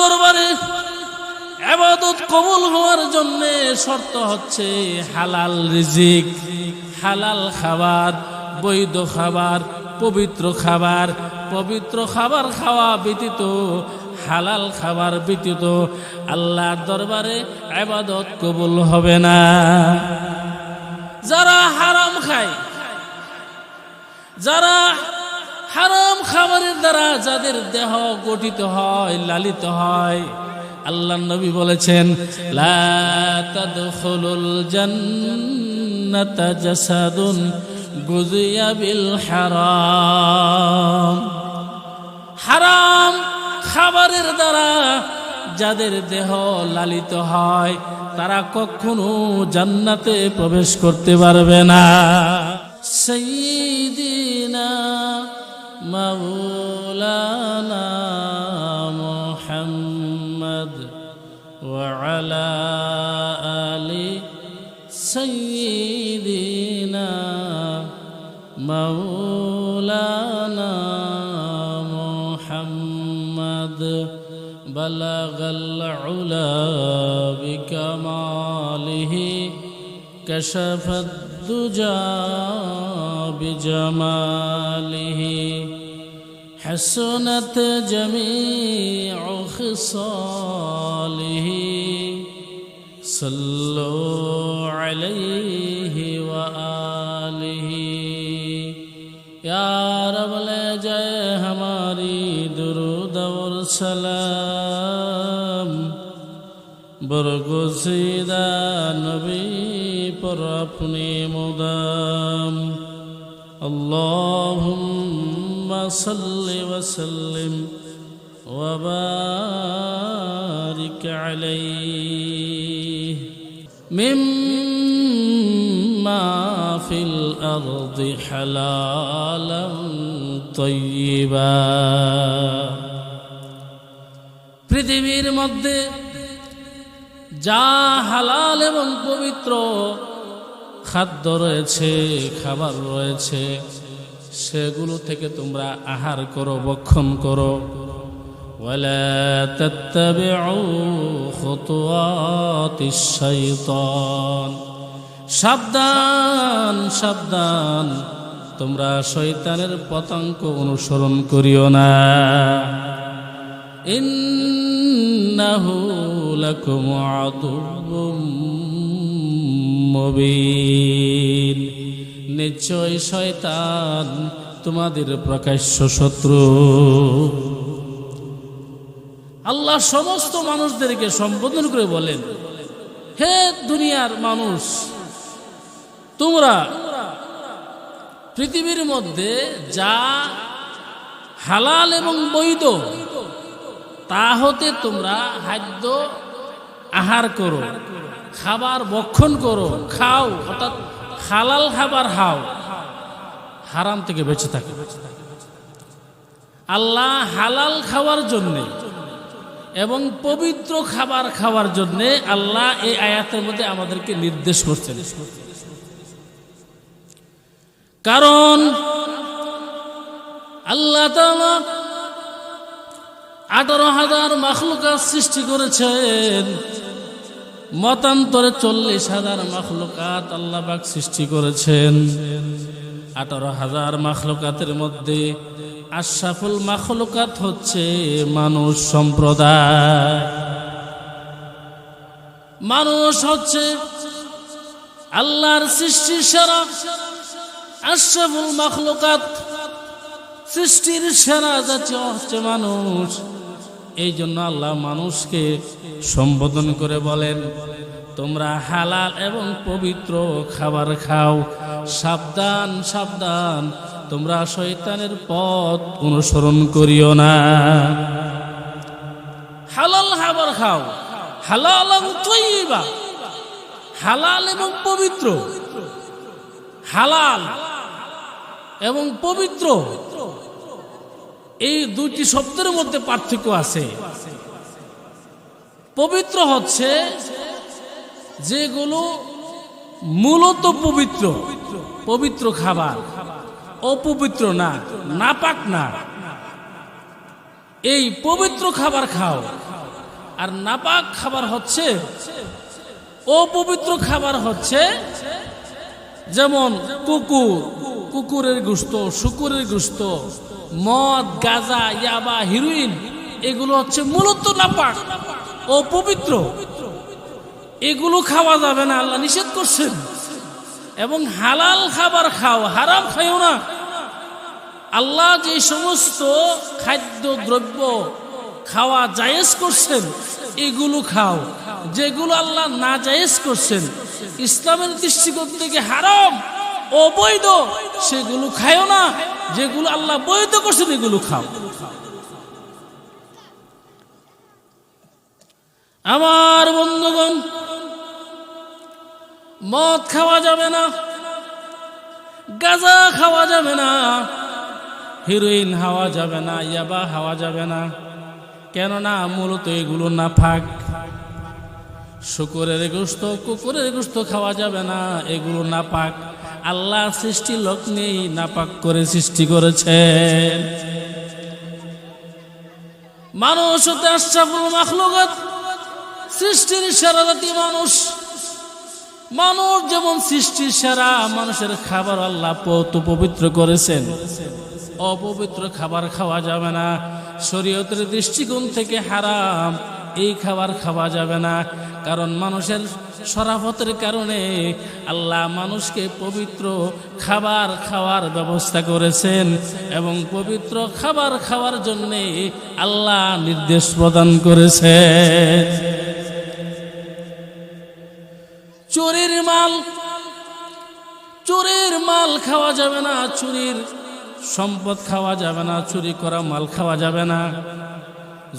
দরবারে ইবাদত কবুল হওয়ার জন্য শর্ত হচ্ছে হালাল রিজিক, হালাল খাবার, বৈধ খাবার, পবিত্র খাবার। পবিত্র খাবার খাওয়া ব্যতীত, হালাল খাবার ব্যতীত আল্লাহর দরবারে ইবাদত কবুল হবে না। যারা হারাম খায়, যারা হারাম খাবারের দ্বারা যাদের দেহ গঠিত হয়, লালিত হয়, আল্লাহর নবী বলেছেন লা তাদখুলুল জান্নাতা জাসাদুন গুযিয়া বিল হারাম। হারাম খাবারের দ্বারা যাদের দেহ লালিত হয় তারা কখনো জান্নাতে প্রবেশ করতে পারবে না। সাইয়্যিদিনা মাওলানা মুহাম্মদ ওয়া আলা আলি সাইয়্যিদিনা মাওলানা মুহাম্মদ বালাগাল উলা বিকামালিহি কাশাফাদ দুজা বিজামালিহি হাসনাত জামিউ খিসালিহি সাল্লু আলাইহি ওয়া আলিহি। या रब ले जाए हमारी दुरूद और सलाम बरगुज़ीदा नबी पर अपनी मुदाम। अल्लाहुम्मा सल्लि व सल्लिम व बारिक अलैहि मिम्मा फिल अर्दि हलालन तय्यिबा। পৃথিবীর মধ্যে যা হালাল এবং পবিত্র খাদ্য রয়েছে, খাবার রয়েছে, সেগুলো থেকে তোমরা আহার করো, ভক্ষণ করো। ওয়ালা তাত্তাবিউ খুতুওয়াতিশ শাইতান, সাবধান সাবধান, তোমরা শয়তানের পতঙ্গ অনুসরণ করিও না। ইন্নাহু লাকুম আদুউম মুবিন, নিশ্চয় শয়তান তোমাদের প্রকাশ্য শত্রু। আল্লাহ সমস্ত মানুষদেরকে সম্বোধন করে বলেন, হে দুনিয়ার মানুষ, তোমরা পৃথিবীর মধ্যে যা হালাল এবং বৈধ তা হতে তোমরা খাদ্য আহার করো, খাবার ভক্ষণ করো, খাও, অর্থাৎ হালাল খাবার খাও, হারাম থেকে বেঁচে থাকে। আল্লাহ হালাল খাওয়ার জন্যে এবং পবিত্র খাবার খাওয়ার জন্যে আল্লাহ এই আয়াতের মধ্যে আমাদেরকে নির্দেশ করছেন। কারণ আল্লাহ তাআলা 18,000 মাখলুকাত সৃষ্টি করেছেন, মতান্তরে 40,000 মাখলুকাত আল্লাহ পাক সৃষ্টি করেছেন। 18,000 মাখলুকাতের মধ্যে আশরাফুল মাখলুকাত হচ্ছে মানুষ সম্প্রদায়। মানুষ হচ্ছে আল্লাহর সৃষ্টির সেরা, আশরাফুল মাখলুকাত, সৃষ্টির সেরা জাতি হচ্ছে মানুষ। এই জন্য আল্লাহ মানুষকে সম্বোধন করে বলেন, তোমরা হালাল এবং পবিত্র খাবার খাও, সাবধান সাবধান, তোমরা শয়তানের পথ অনুসরণ করিও না। হালাল খাবার খাও, হালাল এবং তয়্যিবা, হালাল এবং পবিত্র। হালাল এবং পবিত্র এই দুটি শব্দের মধ্যে পার্থক্য আছে। পবিত্র হচ্ছে যেগুলো মূলত পবিত্র, পবিত্র খাবার, অপবিত্র না, নাপাক না। এই পবিত্র খাবার খাও, আর নাপাক খাবার হচ্ছে, অপবিত্র খাবার হচ্ছে যেমন কুকুরের গোশত, শুকুরের গোশত, মদ, গাঁজা, ইয়াবা, হিরোইন, এগুলো হচ্ছে মূলত নাপাক, অপবিত্র। এগুলো খাওয়া যাবে না, আল্লাহ নিষেধ করছেন। এবং হালাল খাবার খাও, হারাম খাইও না। আল্লাহ যে সমস্ত খাদ্য দ্রব্য খাওয়া জায়েজ করছেন এগুলো খাও, যেগুলো আল্লাহ না জায়েজ করছেন, ইসলামের দৃষ্টিকোণ থেকে হারাম, অবৈধ, সেগুলো খাও না। যেগুলো আল্লাহ বৈধ করছেন এগুলো খাও। আমার বন্ধুগণ, মদ খাওয়া যাবে না, গাঁজা খাওয়া যাবে না, হিরোইন খাওয়া যাবে না, ইয়াবা খাওয়া যাবে না। কেননা মূলত এগুলো নাপাক। শুকরের গোশত, কুকুরের গোশত খাওয়া যাবে না, এগুলো নাপাক। আল্লাহ সৃষ্টি লগ্নেই নাপাক করে সৃষ্টি করেছেন। মানুষ হতে আশরাফুল মাখলুকাত, সৃষ্টির সেরা জাতি মানুষ। মানুষ যেমন সৃষ্টির সেরা, মানুষের খাবার আল্লাহ পবিত্র করেছেন। অপবিত্র খাবার খাওয়া যাবে না, শরীয়তের দৃষ্টিকোণ থেকে হারাম। এই খাবার খাওয়া যাবে না, কারণ মানুষের শরাফতের কারণে আল্লাহ মানুষকে পবিত্র খাবার খাওয়ার ব্যবস্থা করেছেন, এবং পবিত্র খাবার খাওয়ার জন্য আল্লাহ নির্দেশ প্রদান করেছেন। চোরের মাল খাওয়া যাবে না, চুরির সম্পদ খাওয়া যাবে না, চুরি করা মাল খাওয়া যাবে না।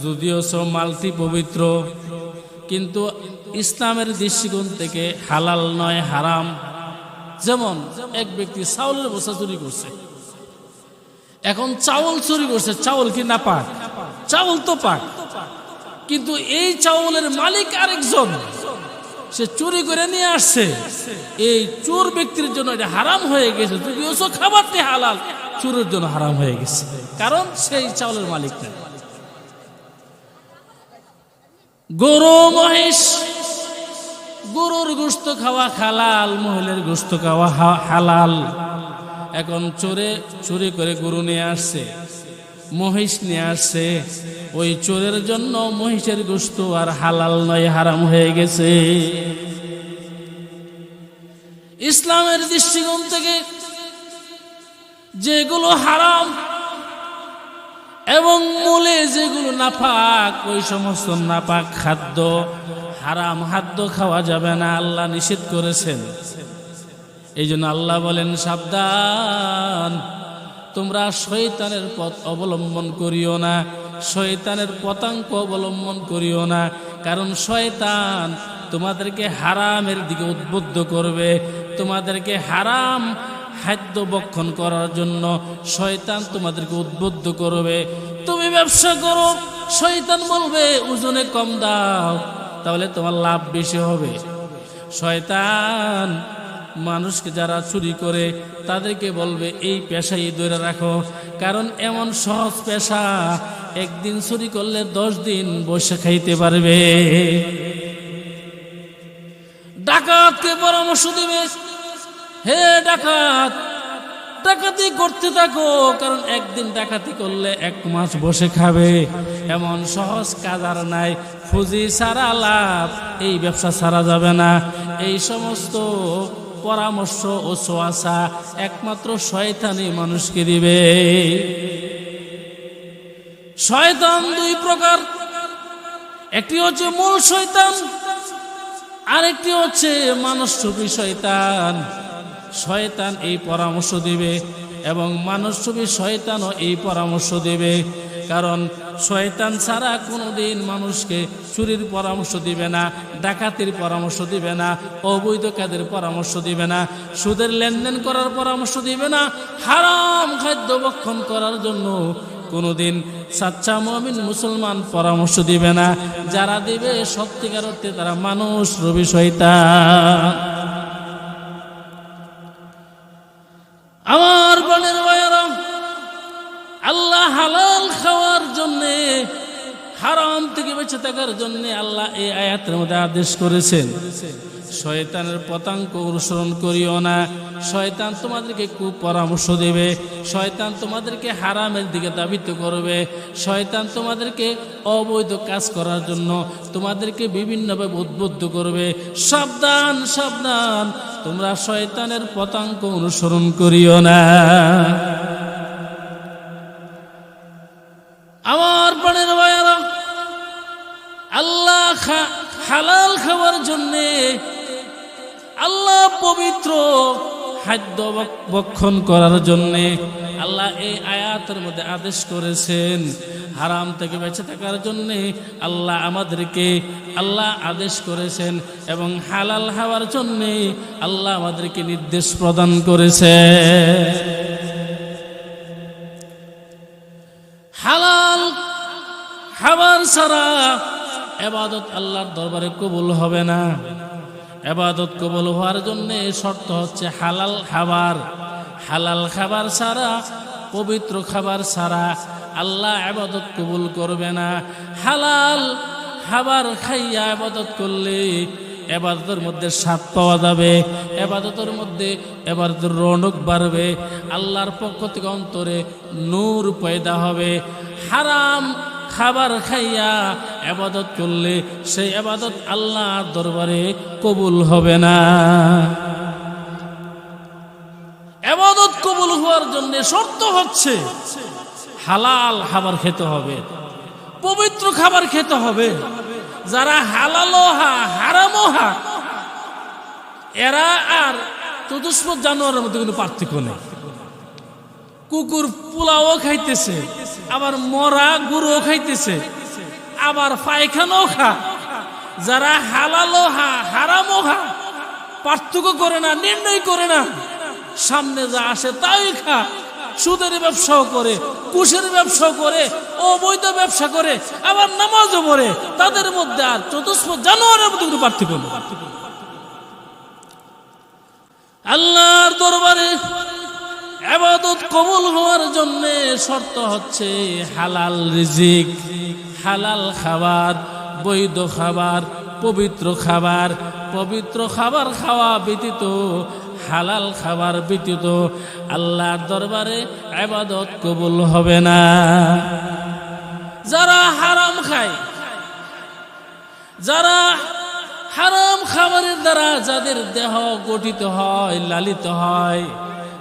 যদিও সব মালটি পবিত্র, কিন্তু ইসলামের দৃষ্টিকোণ থেকে হালাল নয়, হারাম। যেমন এক ব্যক্তি চাউলের বস্তা চুরি করছে, এখন চাউল চুরি করছে, চাউল কি না পাক? চাউল তো পাক, কিন্তু এই চাউলের মালিক আরেকজন, সে চুরি করে নিয়ে আসছে। এই চোর ব্যক্তির জন্য এটা হারাম হয়ে গেছে, যদিও খাবারটি হালাল, চোরের জন্য হারাম হয়ে গেছে, কারণ সেই চাউলের মালিক না। গরু, মহিষ, গরুর গোশত খাওয়া হালাল, মহিলার গোশত খাওয়া হালাল। এখন চুরি করে গরু নিয়ে আসছে, মহিষ নিয়ে আসছে, ওই চোরের জন্য মহিষের গোশত আর হালাল নয়, হারাম হয়ে গেছে। ইসলামের দৃষ্টিকোণ থেকে যেগুলো হারাম এবং মূলে যেগুলো নাপাক, ওই সমস্ত নাপাক খাদ্য, হারাম খাদ্য খাওয়া যাবে না, আল্লাহ নিষেধ করেছেন। এই জন্য আল্লাহ বলেন, সাবধান, তোমরা শয়তানের পথ অবলম্বন করিও না, শয়তানের পথাঙ্ক অবলম্বন করিও না, কারণ শয়তান তোমাদেরকে হারামের দিকে উদ্বুদ্ধ করবে, তোমাদেরকে হারাম খাদ্য ভক্ষণ করার জন্য শয়তান তোমাদেরকে উদ্বুদ্ধ করবে। তুমি ব্যবসা করো, শয়তান বলবে ওজনে কম দাও, তাহলে তোমার লাভ বেশি হবে। শয়তান মানুষকে যারা চুরি করে তাদেরকে বলবে এই পেশাই ধরে রাখো, কারণ এমন সহজ পেশা, একদিন চুরি করলে 10 দিন বসে খাইতে পারবে। ডাকাতকে পরামর্শ দিবে, হে ডাকাত, ডাকাতি করতে থাকো, কারণ একদিন ডাকাতি করলে 1 মাস বসে খাবে। এমন সহজ কাজ আর নাই, ফুজি ছাড়া লাভ, এই ব্যবসা ছাড়া যাবে না। এই সমস্ত পরামর্শ ও সোয়াসা একমাত্র শয়তানই মানুষকে দিবে। শয়তান 2 প্রকার, একটি হচ্ছে মূল শয়তান, আরেকটি হচ্ছে মানুষরূপী শয়তান। শয়তান এই পরামর্শ দিবে এবং মানুষরূপী শয়তানও এই পরামর্শ দিবে, কারণ শয়তান ছাড়া কোনোদিন মানুষকে চুরির পরামর্শ দিবে না, ডাকাতির পরামর্শ দিবে না, অবৈধ কাজের পরামর্শ দিবে না, সুদের লেনদেন করার পরামর্শ দিবে না, হারাম খাদ্য ভক্ষণ করার জন্য কোনোদিন সাচ্চা মুমিন মুসলমান পরামর্শ দিবে না। যারা দিবে সত্যিকার অর্থে তারা মানুষরূপী শয়তান। আমার বোনের ভাইয়েরা, আল্লাহ হালাল খাওয়ার জন্যে হারাম হারাম থেকে বেঁচে থাকার জন্য আল্লাহ এই আয়াতের মধ্যে আদেশ করেছেন, শয়তানের পতাঙ্ক অনুসরণ করিও না। শয়তান তোমাদেরকে কুপরামর্শ দেবে, শয়তান তোমাদেরকে হারামের দিকে ধাবিত করবে, শয়তান তোমাদেরকে অবৈধ কাজ করার জন্য তোমাদেরকে বিভিন্নভাবে উদ্বুদ্ধ করবে। সাবধান সাবধান, তোমরা শয়তানের পতাঙ্ক অনুসরণ করিও না। আমার প্রাণের ভাইয়েরা, আল্লাহ হালাল খাওয়ার জন্যে, আল্লাহ পবিত্র খাদ্য ভক্ষণ করার জন্যে আল্লাহ এই আয়াতের মধ্যে আদেশ করেছেন। হারাম থেকে বেঁচে থাকার জন্যে আল্লাহ আমাদেরকে আদেশ করেছেন, এবং হালাল খাওয়ার জন্যে আল্লাহ আমাদেরকে নির্দেশ প্রদান করেছে। হালাল খাবার ছাড়া ইবাদত আল্লাহর দরবারে কবুল হবে না। ইবাদত কবুল হওয়ার জন্য শর্ত হচ্ছে হালাল খাবার। হালাল খাবার ছাড়া, পবিত্র খাবার ছাড়া আল্লাহ ইবাদত কবুল করবে না। হালাল খাবার খাইয়া ইবাদত করলে ইবাদতের মধ্যে স্বাদ পাওয়া যাবে, ইবাদতের মধ্যে ইবাদতের রৌনক বাড়বে, আল্লাহর পক্ষ থেকে অন্তরে নূর পয়দা হবে। হারাম খাবার খাইয়া ইবাদত করলে সেই ইবাদত আল্লাহর দরবারে কবুল হবে না। ইবাদত কবুল হওয়ার জন্য শর্ত হচ্ছে হালাল খাবার খেতে হবে, পবিত্র খাবার খেতে হবে। যারা হালালও হারামও এরা আর চতুষ্পদ জানোয়ারের মধ্যে কোনো পার্থক্য নেই। কুকুর পোলাও খাইতেছে, আবার মরা গরুও খাইতেছে, আবার পায়খানাও যারা হালালও হারামও পার্থক্য করে না, নির্ণয় করে না, সামনে যা আসে তাই সুদের ব্যবসাও করে, কুশের ব্যবসাও করে, অবৈধ ব্যবসা করে, আবার নামাজও পড়ে। তাদের মধ্যে আর চতুষ্পদ জানোয়ারের মধ্যে কোনো পার্থক্য নেই। আল্লাহর দরবারে ইবাদত কবুল হওয়ার জন্য শর্ত হচ্ছে হালাল রিজিক, হালাল খাবার, বৈধ খাবার, পবিত্র খাবার। পবিত্র খাবার খাওয়া ব্যতীত, হালাল খাবার ব্যতীত আল্লাহর দরবারে ইবাদত কবুল হবে না। যারা হারাম খায়, যারা হারাম খাবারের দ্বারা যাদের দেহ গঠিত হয়, লালিত হয়,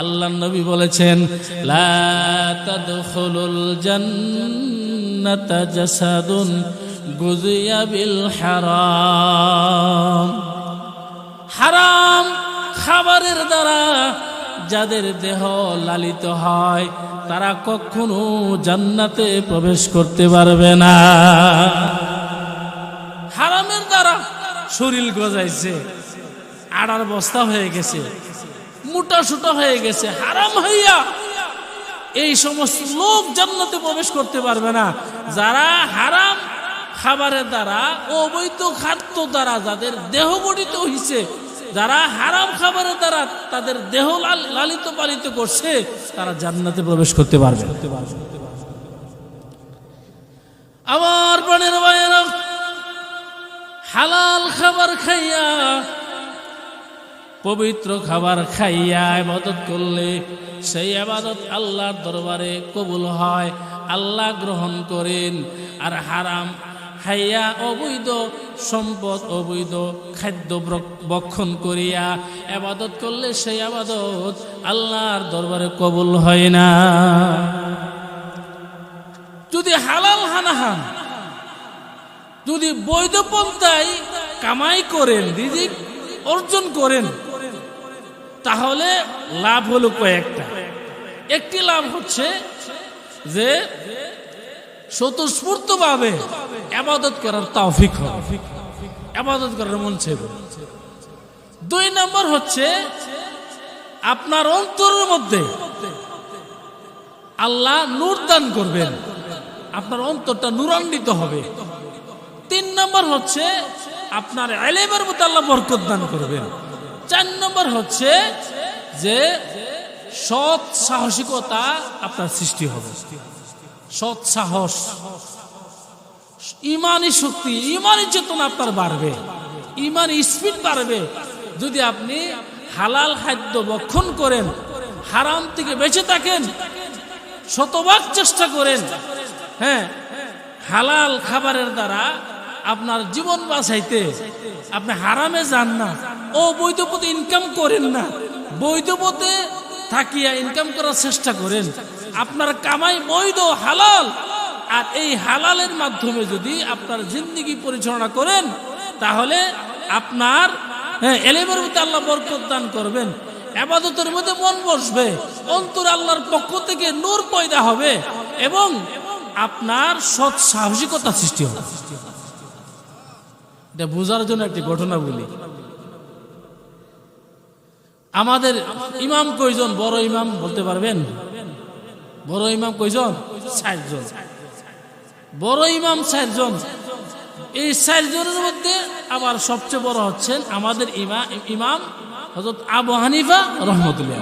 আল্লাহর নবী বলেছেন, লা তাদখুলুল জান্নাতা জাসাদুন গুযিয়া বিল হারাম। হারাম খাবারের দ্বারা যাদের দেহ লালিত হয় তারা কখনো জান্নাতে প্রবেশ করতে পারবে না। হারামের দ্বারা শরীর গজাইছে, আড়ার বস্তা হয়ে গেছে, মোটা সোটা হয়ে গেছে, হারাম হইয়া এই সমস্ত লোক জান্নাতে প্রবেশ করতে পারবে না। যারা হারাম খাবারের দ্বারা, অবৈধ খাদ্য দ্বারা যাদের দেহ গঠিত হইছে, যারা হারাম খাবারের দ্বারা তাদের দেহ লালিত পালিত করছে, তারা জান্নাতে প্রবেশ করতে পারবে। আমার প্রাণের ভাইয়েরা, হালাল খাবার খাইয়া, পবিত্র খাবার খাইয়া ইবাদত করলে সেই ইবাদত আল্লাহর দরবারে কবুল হয়, আল্লাহ গ্রহণ করেন। আর হারাম খাইয়া, অবৈধ সম্পদ, অবৈধ খাদ্য ভক্ষণ করিয়া ইবাদত করলে সেই ইবাদত আল্লাহর দরবারে কবুল হয় না। যদি হালাল হানাহান, যদি বৈধ পন্থায় কামাই করেন, রিজিক অর্জন করেন, তাহলে লাভ হলো কয়েকটা। একটি লাভ হচ্ছে যে স্বতঃস্ফূর্তভাবে ইবাদত করার তৌফিক হবে, ইবাদত করার মন চাইবে। 2 নম্বর হচ্ছে আপনার অন্তরের মধ্যে আল্লাহ নূর দান করবেন, আপনার অন্তরটা নূরান্বিত হবে। 3 নম্বর হচ্ছে আপনার ইলমের মধ্যে আল্লাহ বরকত দান করবেন। 4 নম্বর হচ্ছে যে সৎ সাহসিকতা আপনার সৃষ্টি হবে, সৎ সাহস। ইমানি শক্তি, ইমানি চেতনা আপনার বাড়বে, ইমানি স্পিড বাড়বে যদি আপনি হালাল খাদ্য ভক্ষণ করেন, হারাম থেকে বেঁচে থাকেন, শতভাগ চেষ্টা করেন। হ্যাঁ, হালাল খাবারের দ্বারা আপনার জীবন বাঁচাইতে আপনি হারামে যান না, ও বৈধ পথে ইনকাম করেন না, বৈধ পথে থাকিয়া ইনকাম করার চেষ্টা করেন। আপনার কামাই বৈধ হালাল, আর এই হালালের মাধ্যমে যদি আপনার জিন্দেগি পরিচালনা করেন তাহলে আপনার এলেমের মধ্যে আল্লাহ বরকত দান করবেন, ইবাদতের মধ্যে মন বসবে, অন্তর আল্লাহর পক্ষ থেকে নূর পয়দা হবে এবং আপনার সৎ সাহসিকতা সৃষ্টি হবে। এটা বোঝার জন্য একটি ঘটনা বলি। আমাদের ইমাম কয়জন? বড় ইমাম বলতে পারবেন? বড় ইমাম কয়জন? 4 জন। বড় ইমাম 4 জন। এই 4 জনের মধ্যে আবার সবচেয়ে বড় হচ্ছেন আমাদের ইমাম হযরত আবু হানিফা রাহমাতুল্লাহ।